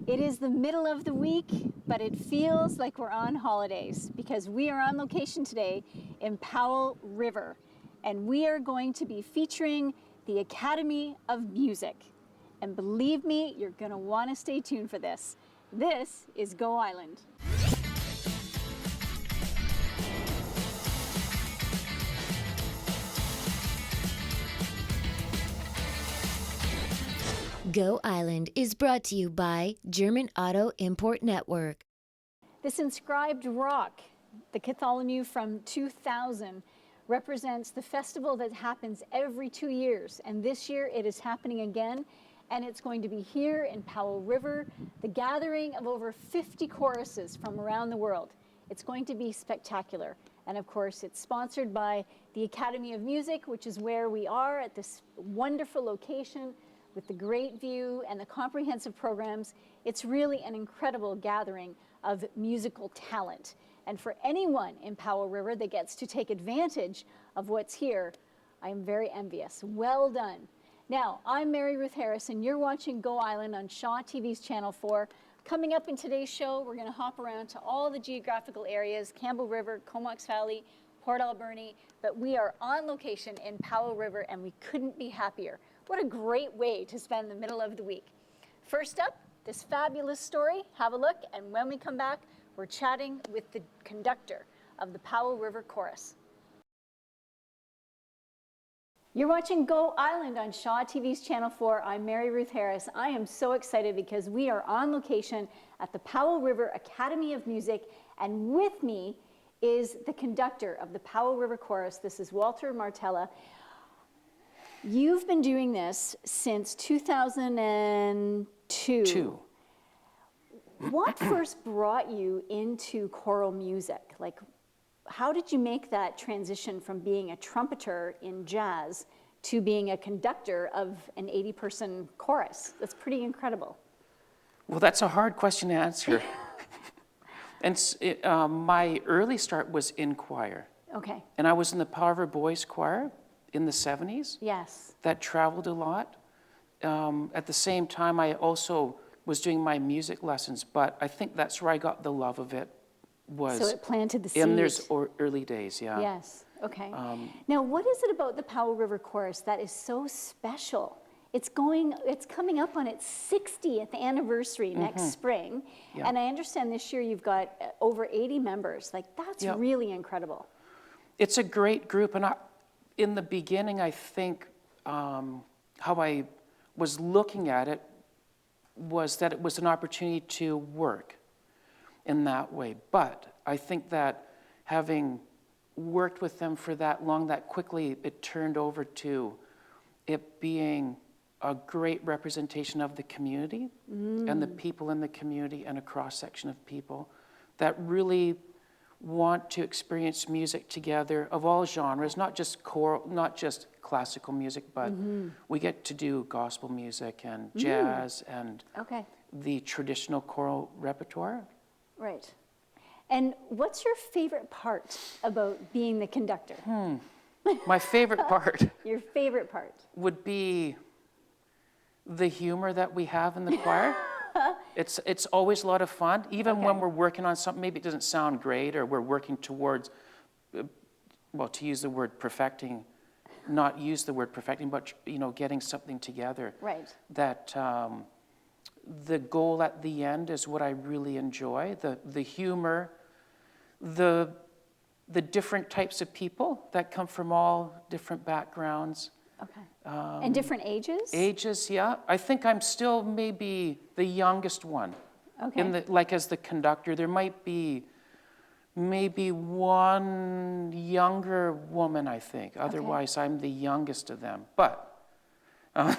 It is the middle of the week, but it feels like we're on holidays because we are on location today in Powell River, and we are going to be featuring the Academy of Music. And believe me, you're going to want to stay tuned for this. This is Go Island. Go Island is brought to you by German Auto Import Network. This inscribed rock, the Bartholomew from 2000, represents the festival that happens every 2 years. And this year it is happening again. And it's going to be here in Powell River, the gathering of over 50 choruses from around the world. It's going to be spectacular. And of course, it's sponsored by the Academy of Music, which is where we are at this wonderful location with the great view and the comprehensive programs. It's really an incredible gathering of musical talent. And for anyone in Powell River that gets to take advantage of what's here, I am very envious. Well done. Now, I'm Mary Ruth Harris, and you're watching Go Island on Shaw TV's Channel 4. Coming up in today's show, we're going to hop around to all the geographical areas, Campbell River, Comox Valley, Port Alberni, but we are on location in Powell River, and we couldn't be happier. What a great way to spend the middle of the week. First up, this fabulous story. Have a look, and when we come back, we're chatting with the conductor of the Powell River Chorus. You're watching Go Island on Shaw TV's Channel 4. I'm Mary Ruth Harris. I am so excited because we are on location at the Powell River Academy of Music, and with me is the conductor of the Powell River Chorus. This is Walter Martella. You've been doing this since 2002. What first brought you into choral music? Like, how did you make that transition from being a trumpeter in jazz to being a conductor of an 80-person chorus? That's pretty incredible. Well, that's a hard question to answer. And my early start was in choir. Okay. And I was in the Powell River Boys Choir in the 70s. Yes. That traveled a lot. At the same time, I also was doing my music lessons, but I think that's where I got the love of it. So it planted the seed. In those early days, yeah. Yes, okay. Now, what is it about the Powell River Chorus that is so special? It's coming up on its 60th anniversary next spring, and I understand this year you've got over 80 members. Like, that's really incredible. It's a great group, and in the beginning, I think how I was looking at it was that it was an opportunity to work in that way. But I think that having worked with them for that long, that quickly it turned over to it being a great representation of the community and the people in the community and a cross-section of people that really want to experience music together of all genres, not just choral, not just classical music, but we get to do gospel music and jazz and the traditional choral repertoire. Right. And what's your favorite part about being the conductor? My favorite part. Your favorite part? Would be the humor that we have in the choir. It's always a lot of fun, even when we're working on something, maybe it doesn't sound great, or we're working towards, well, to use the word perfecting, not use the word perfecting, but, getting something together. Right. That the goal at the end is what I really enjoy, the humor, the different types of people that come from all different backgrounds. Okay. And different ages? Ages, yeah. I think I'm still maybe the youngest one. Okay. As the conductor, there might be maybe one younger woman, I think. Otherwise, I'm the youngest of them. But and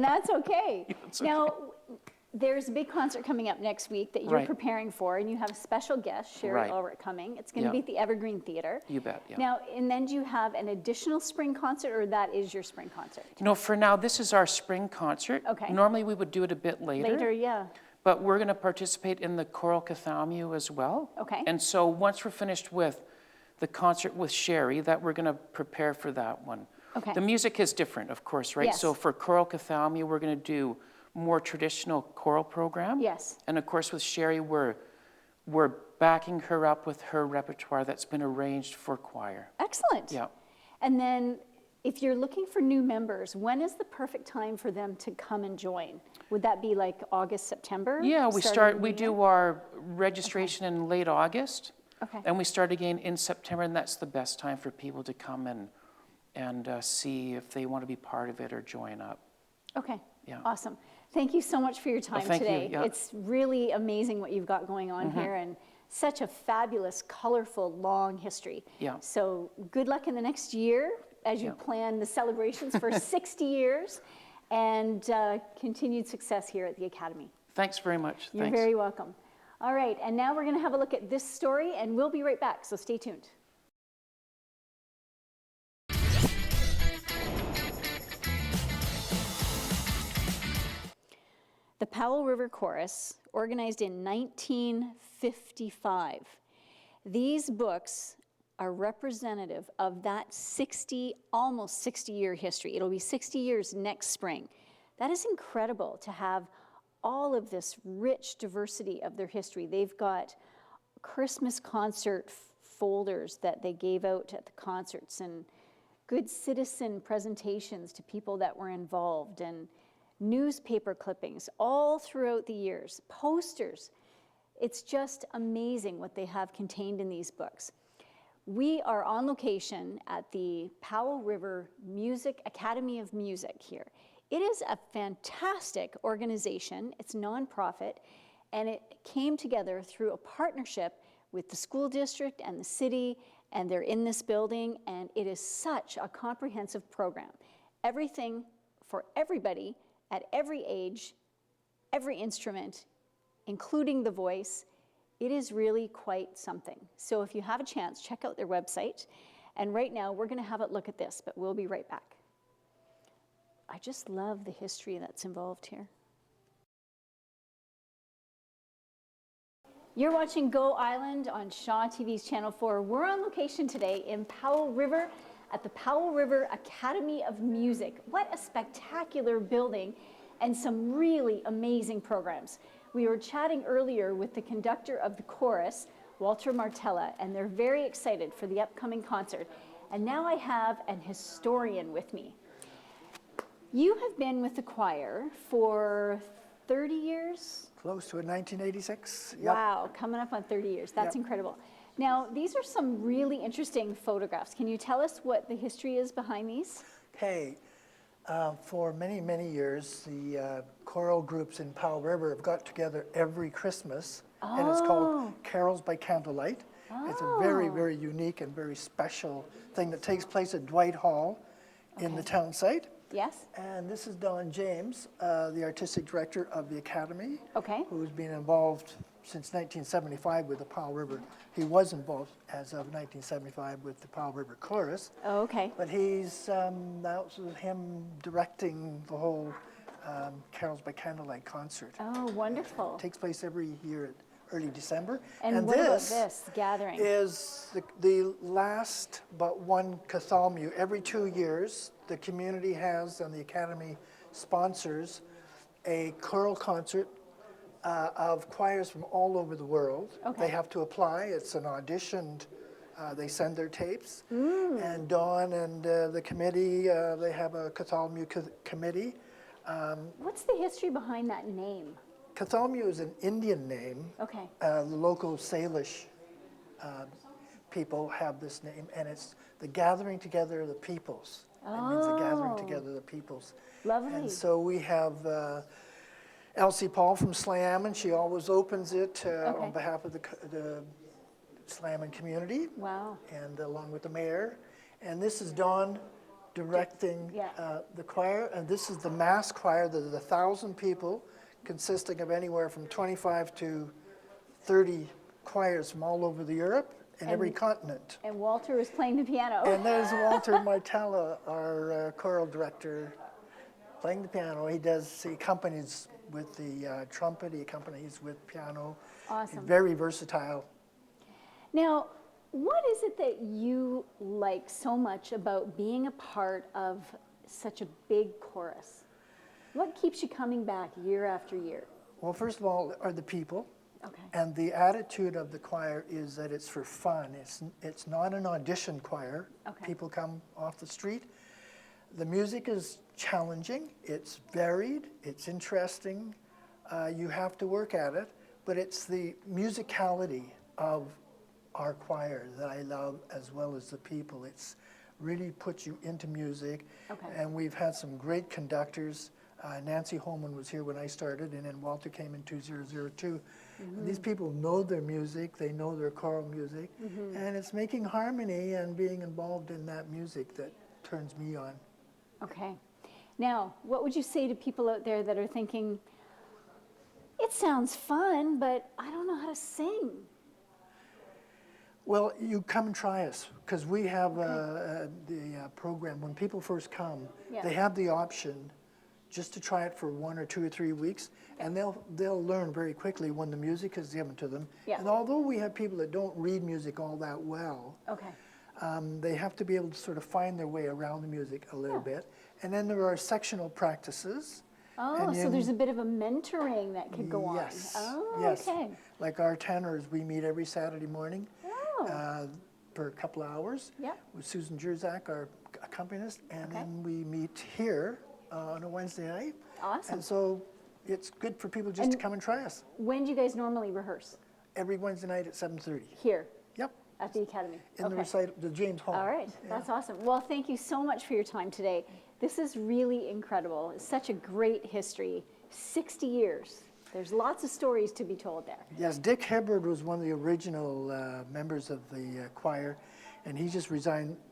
that's okay. Now, there's a big concert coming up next week that you're preparing for, and you have a special guest, Sherry Ulrich, coming. It's going to be at the Evergreen Theater. You bet, yeah. Now, and then do you have an additional spring concert, or that is your spring concert? No, for now, this is our spring concert. Okay. Normally, we would do it a bit later. Later, yeah. But we're going to participate in the choral Bartholomew as well. Okay. And so once we're finished with the concert with Sherry, that we're going to prepare for that one. Okay. The music is different, of course, right? Yes. So for choral Bartholomew, we're going to do more traditional choral program. Yes. And of course with Sherry, we're backing her up with her repertoire that's been arranged for choir. Excellent. Yeah. And then if you're looking for new members, when is the perfect time for them to come and join? Would that be like August, September? Yeah, we do do our registration in late August. Okay. And we start again in September, and that's the best time for people to come and see if they want to be part of it or join up. Okay. Yeah. Awesome. Thank you so much for your time thank you, today. yeah. It's really amazing what you've got going on here, and such a fabulous, colorful, long history. Yeah. So good luck in the next year as you plan the celebrations for 60 years, and continued success here at the Academy. Thanks very much. You're Thanks. very welcome. All right, and now we're going to have a look at this story, and we'll be right back, so stay tuned. The Powell River Chorus, organized in 1955. These books are representative of that almost 60-year history. It'll be 60 years next spring. That is incredible to have all of this rich diversity of their history. They've got Christmas concert folders that they gave out at the concerts, and good citizen presentations to people that were involved, and newspaper clippings all throughout the years, posters. It's just amazing what they have contained in these books. We are on location at the Powell River Academy of Music here. It is a fantastic organization. It's nonprofit, and it came together through a partnership with the school district and the city, and they're in this building, and it is such a comprehensive program. Everything for everybody at every age, every instrument, including the voice. It is really quite something. So if you have a chance, check out their website. And right now, we're going to have a look at this, but we'll be right back. I just love the history that's involved here. You're watching Go Island on Shaw TV's Channel 4. We're on location today in Powell River at the Powell River Academy of Music. What a spectacular building and some really amazing programs. We were chatting earlier with the conductor of the chorus, Walter Martella, and they're very excited for the upcoming concert. And now I have an historian with me. You have been with the choir for 30 years? Close to it, 1986. Yep. Wow, coming up on 30 years. That's incredible. Now, these are some really interesting photographs. Can you tell us what the history is behind these? Okay, for many, many years, the choral groups in Powell River have got together every Christmas, and it's called Carols by Candlelight. It's a very, very unique and very special thing that takes place at Dwight Hall in the town site. Yes? And this is Don James, the artistic director of the Academy, Okay. who's been involved since 1975 with the Powell River. He was involved as of 1975 with the Powell River Chorus. Oh, okay. But he's, that was him directing the whole Carols by Candlelight concert. Oh, wonderful. It takes place every year at early December. And what about this gathering? Is the last but one Cathalmu. Every 2 years, the community has, and the Academy sponsors, a choral concert of choirs from all over the world. Okay. They have to apply. It's an auditioned, they send their tapes. And Dawn and the committee, they have a Cathalmu committee. What's the history behind that name? Cathalmu is an Indian name. Okay. The local Salish people have this name, and it's the gathering together of the peoples. It means the gathering together of the peoples. Lovely. And so we have Elsie Paul from Slammin. She always opens it on behalf of the Slammin community. Wow. And along with the mayor. And this is Dawn directing the choir. And this is the mass choir. There's 1,000 people consisting of anywhere from 25 to 30 choirs from all over the Europe and every continent. And Walter is playing the piano. And there's Walter Martella, our choral director, playing the piano. He accompanies with the trumpet, he accompanies with piano. Awesome. Very versatile. Now, what is it that you like so much about being a part of such a big chorus? What keeps you coming back year after year? Well, first of all, are the people. Okay. And the attitude of the choir is that it's for fun. It's not an audition choir. Okay. People come off the street. The music is challenging. It's varied. It's interesting. You have to work at it. But it's the musicality of our choir that I love, as well as the people. It's really puts you into music. Okay. And we've had some great conductors. Nancy Holman was here when I started, and then Walter came in 2002. And these people know their music, they know their choral music, and it's making harmony and being involved in that music that turns me on. Okay. Now, what would you say to people out there that are thinking, it sounds fun, but I don't know how to sing? Well, you come and try us, because we have the program. When people first come, Yeah. they have the option just to try it for 1 or 2 or 3 weeks, and they'll learn very quickly when the music is given to them. Yeah. And although we have people that don't read music all that well, Okay. they have to be able to sort of find their way around the music a little bit. And then there are sectional practices. Oh, and so then- there's a bit of a mentoring that could go Yes. on. Oh, yes. okay. Like our tenors, we meet every Saturday morning Oh. for a couple of hours Yeah. with Susan Jerzak, our accompanist, and Okay. then we meet here on a Wednesday night. Awesome. And so it's good for people just to come and try us. When do you guys normally rehearse? Every Wednesday night at 7:30. Here Yep, at the Academy. in the recital, the James Hall. All right, that's awesome. Well, thank you so much for your time today. This is really incredible. It's such a great history. 60 years. There's lots of stories to be told there. Yes, Dick Hibbard was one of the original members of the choir, and he just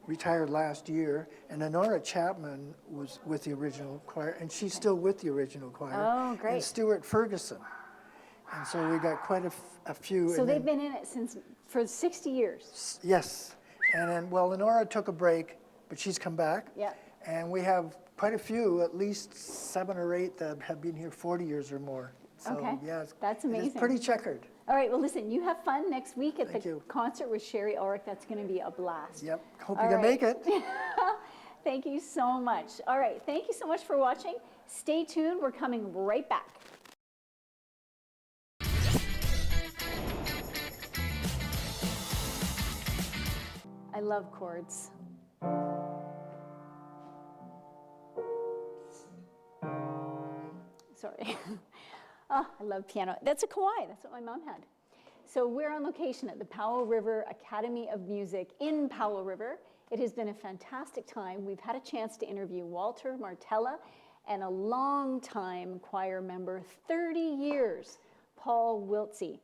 retired last year. And Honora Chapman was with the original choir, and she's still with the original choir. Oh, great. And Stuart Ferguson. And so we got quite a few. So and they've then- been in it for 60 years. Yes. And then, well, Honora took a break, but she's come back. Yeah. And we have quite a few, at least 7 or 8 that have been here 40 years or more. So, Okay. yeah, That's It's amazing. pretty checkered. All right, well, listen, you have fun next week at Thank the you. concert with Sherry Ulrich. That's going to be a blast. Yep. Hope All you can right. make it. Thank you so much. All right, thank you so much for watching. Stay tuned. We're coming right back. I love chords. Sorry. Oh, I love piano. That's a Kawai. That's what my mom had. So we're on location at the Powell River Academy of Music in Powell River. It has been a fantastic time. We've had a chance to interview Walter Martella and a longtime choir member, 30 years, Paul Wiltse.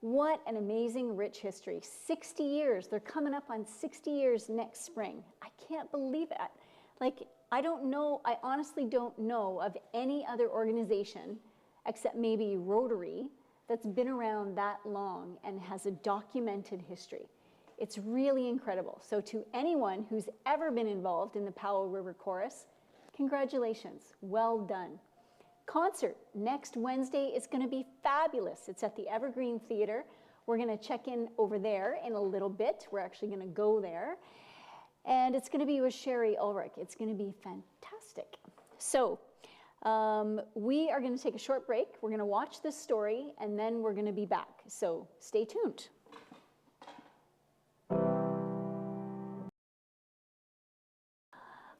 What an amazing, rich history. 60 years. They're coming up on 60 years next spring. I can't believe it. Like, I honestly don't know of any other organization, except maybe Rotary, that's been around that long and has a documented history. It's really incredible. So to anyone who's ever been involved in the Powell River Chorus, congratulations, well done. Concert next Wednesday is going to be fabulous. It's at the Evergreen Theater. We're going to check in over there in a little bit. We're actually going to go there. And it's going to be with Sherry Ulrich. It's going to be fantastic. So we are going to take a short break. We're going to watch this story, and then we're going to be back. So stay tuned.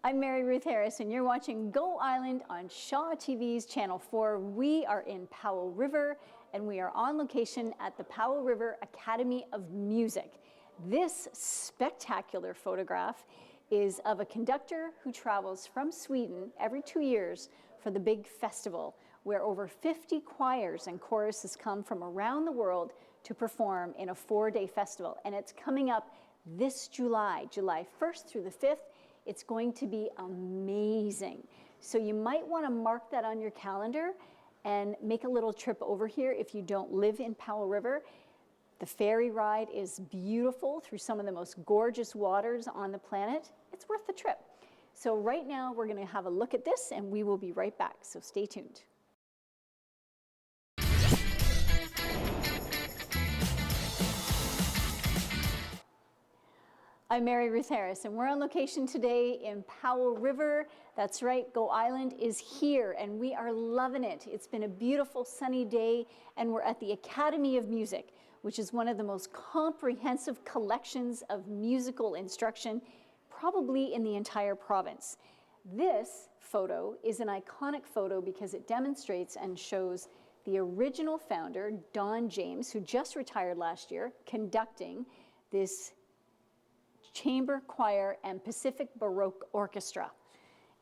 I'm Mary Ruth Harris, and you're watching Go Island on Shaw TV's Channel 4. We are in Powell River, and we are on location at the Powell River Academy of Music. This spectacular photograph is of a conductor who travels from Sweden every 2 years for the big festival, where over 50 choirs and choruses come from around the world to perform in a 4-day festival. And it's coming up this July 1st through the 5th. It's going to be amazing. So you might want to mark that on your calendar and make a little trip over here if you don't live in Powell River. The ferry ride is beautiful through some of the most gorgeous waters on the planet. It's worth the trip. So right now we're going to have a look at this, and we will be right back. So stay tuned. I'm Mary Ruth Harris, and we're on location today in Powell River. That's right, Go Island is here, and we are loving it. It's been a beautiful sunny day, and we're at the Academy of Music, which is one of the most comprehensive collections of musical instruction, probably in the entire province. This photo is an iconic photo because it demonstrates and shows the original founder, Don James, who just retired last year, conducting this chamber choir and Pacific Baroque Orchestra.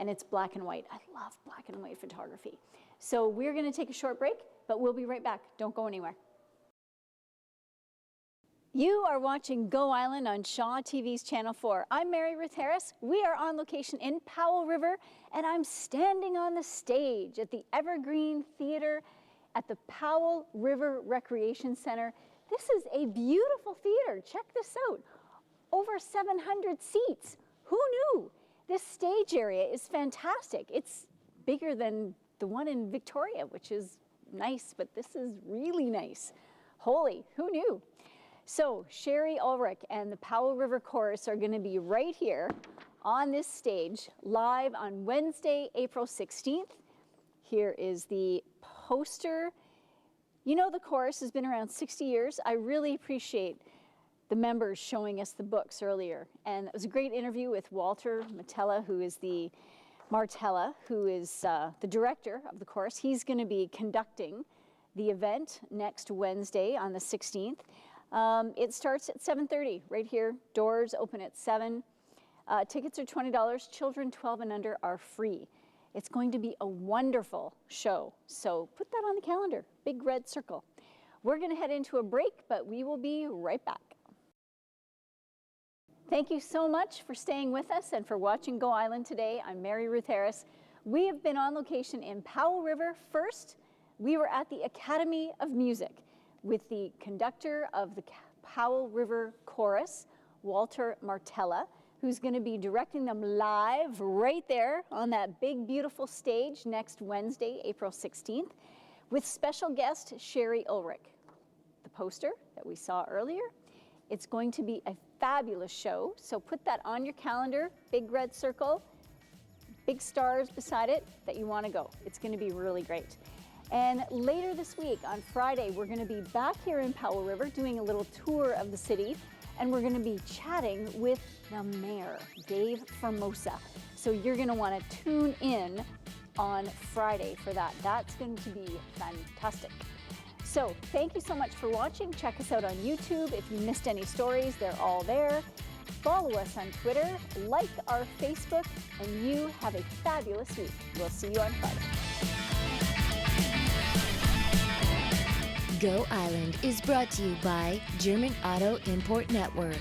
And it's black and white. I love black and white photography. So we're going to take a short break, but we'll be right back. Don't go anywhere. You are watching Go Island on Shaw TV's Channel 4. I'm Mary Ruth Harris. We are on location in Powell River, and I'm standing on the stage at the Evergreen Theatre at the Powell River Recreation Center. This is a beautiful theater. Check this out. Over 700 seats. Who knew? This stage area is fantastic. It's bigger than the one in Victoria, which is nice, but this is really nice. Holy, who knew? So Sherry Ulrich and the Powell River Chorus are going to be right here on this stage live on Wednesday, April 16th. Here is the poster. You know, the chorus has been around 60 years. I really appreciate the members showing us the books earlier. And it was a great interview with Walter Martella, who is the director of the chorus. He's going to be conducting the event next Wednesday on the 16th. It starts at 7:30 right here. Doors open at 7. Tickets are $20. Children 12 and under are free. It's going to be a wonderful show. So put that on the calendar, big red circle. We're going to head into a break, but we will be right back. Thank you so much for staying with us and for watching Go Island today. I'm Mary Ruth Harris. We have been on location in Powell River. First, we were at the Academy of Music with the conductor of the Powell River Chorus, Walter Martella, who's going to be directing them live right there on that big, beautiful stage next Wednesday, April 16th, with special guest Sherry Ulrich. The poster that we saw earlier, it's going to be a fabulous show, so put that on your calendar, big red circle, big stars beside it that you want to go. It's going to be really great. And later this week, on Friday, we're going to be back here in Powell River doing a little tour of the city, and we're going to be chatting with the mayor, Dave Formosa. So you're going to want to tune in on Friday for that. That's going to be fantastic. So thank you so much for watching. Check us out on YouTube. If you missed any stories, they're all there. Follow us on Twitter, like our Facebook, and you have a fabulous week. We'll see you on Friday. Go Island is brought to you by German Auto Import Network.